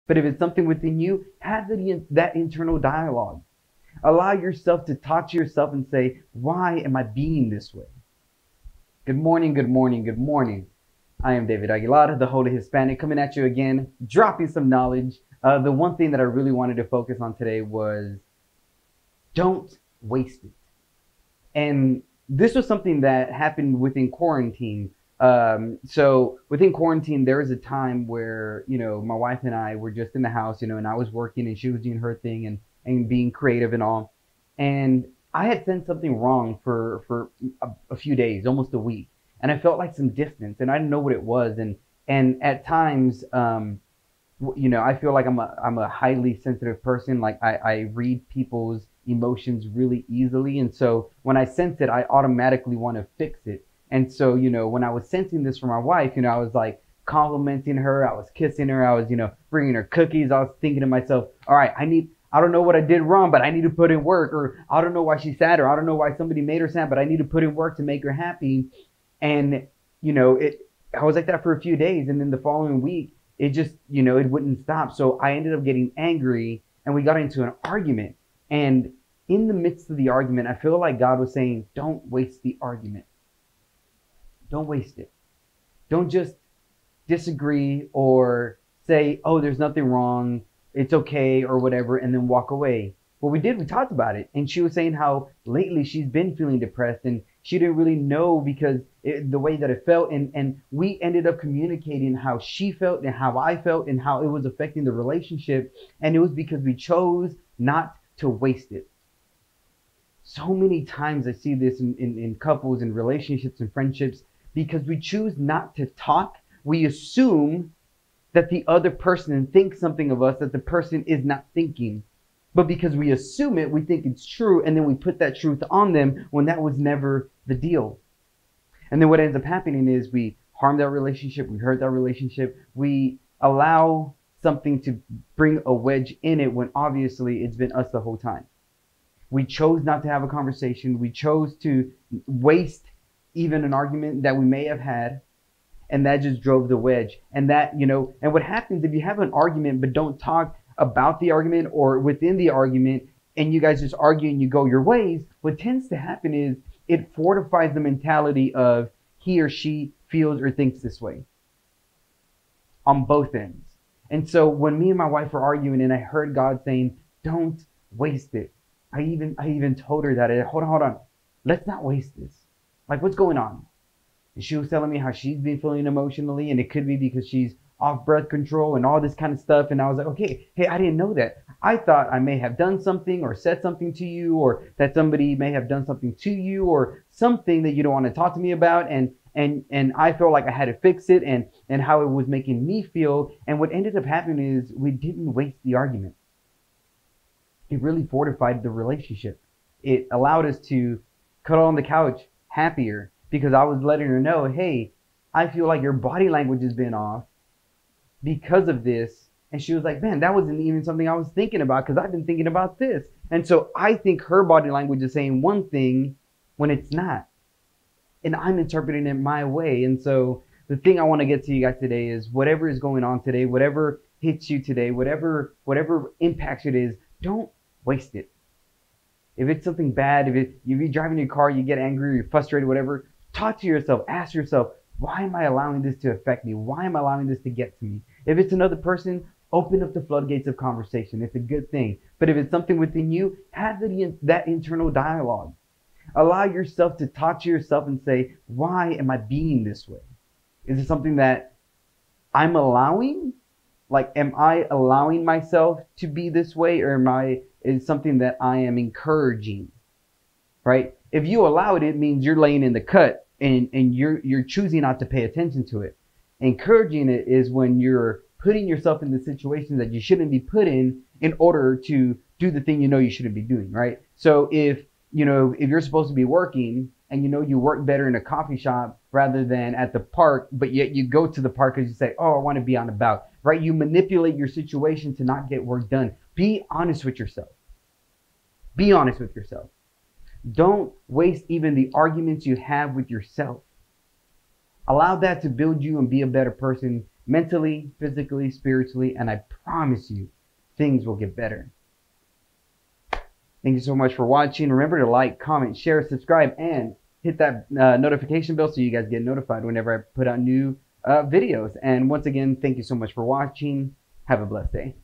But if it's something within you, have that internal dialogue. Allow yourself to talk to yourself and say, why am I being this way? Good morning, good morning, good morning. I am David Aguilar, the Holy Hispanic, coming at you again, dropping some knowledge. The one thing that I really wanted to focus on today was don't waste it. And this was something that happened within quarantine. So within quarantine, there was a time where, my wife and I were just in the house, and I was working and she was doing her thing and being creative and all. And I had sent something wrong for a few days, almost a week. And I felt like some distance and I didn't know what it was. And at times, I feel like I'm a highly sensitive person. Like I read people's emotions really easily. And so when I sense it, I automatically want to fix it. And so, when I was sensing this from my wife, I was like complimenting her. I was kissing her. I was, bringing her cookies. I was thinking to myself, all right, I don't know what I did wrong, but I need to put in work. Or I don't know why she's sad, or I don't know why somebody made her sad, but I need to put in work to make her happy. And, I was like that for a few days. And then the following week, it just, it wouldn't stop. So I ended up getting angry and we got into an argument. And in the midst of the argument, I feel like God was saying, don't waste the argument. Don't waste it. Don't just disagree or say, oh, there's nothing wrong, it's okay, or whatever, and then walk away. What we did, we talked about it. And she was saying how lately she's been feeling depressed and she didn't really know because the way that it felt. And we ended up communicating how she felt and how I felt and how it was affecting the relationship. And it was because we chose not to waste it. So many times I see this in couples and relationships and friendships, because we choose not to talk. We assume that the other person thinks something of us that the person is not thinking. But because we assume it, we think it's true, and then we put that truth on them when that was never the deal. And then what ends up happening is we harm that relationship, we hurt that relationship, we allow something to bring a wedge in it when obviously it's been us the whole time. We chose not to have a conversation. We chose to waste even an argument that we may have had, and that just drove the wedge. And that, and what happens if you have an argument but don't talk about the argument or within the argument, and you guys just argue and you go your ways, what tends to happen is it fortifies the mentality of he or she feels or thinks this way on both ends. And so when me and my wife were arguing and I heard God saying, don't waste it. I even told her that, hold on, let's not waste this. Like, what's going on? And she was telling me how she's been feeling emotionally, and it could be because she's off breath control and all this kind of stuff. And I was like, okay, hey, I didn't know that. I thought I may have done something or said something to you, or that somebody may have done something to you, or something that you don't want to talk to me about. And I felt like I had to fix it, and how it was making me feel. And what ended up happening is we didn't waste the argument. It really fortified the relationship. It allowed us to cuddle on the couch happier, because I was letting her know, hey, I feel like your body language has been off because of this. And she was like, man, that wasn't even something I was thinking about, because I've been thinking about this. And so I think her body language is saying one thing when it's not. And I'm interpreting it my way. And so the thing I want to get to you guys today is whatever is going on today, whatever hits you today, whatever impacts it is, don't waste it. If it's something bad, if you're driving your car, you get angry, you're frustrated, whatever, talk to yourself, ask yourself, why am I allowing this to affect me? Why am I allowing this to get to me? If it's another person, open up the floodgates of conversation. It's a good thing. But if it's something within you, have that internal dialogue. Allow yourself to talk to yourself and say, why am I being this way? Is it something that I'm allowing? Like, am I allowing myself to be this way, or is it something that I am encouraging? Right? If you allow it, it means you're laying in the cut, and you're choosing not to pay attention to it. Encouraging it is when you're putting yourself in the situations that you shouldn't be put in order to do the thing you shouldn't be doing, right? So if you're supposed to be working and you work better in a coffee shop rather than at the park, but yet you go to the park because you say, oh, I want to be on about, right? You manipulate your situation to not get work done. Be honest with yourself. Be honest with yourself. Don't waste even the arguments you have with yourself. Allow that to build you and be a better person, mentally, physically, spiritually, and I promise you, things will get better. Thank you so much for watching. Remember to like, comment, share, subscribe, and hit that notification bell so you guys get notified whenever I put out new videos. And once again, thank you so much for watching. Have a blessed day.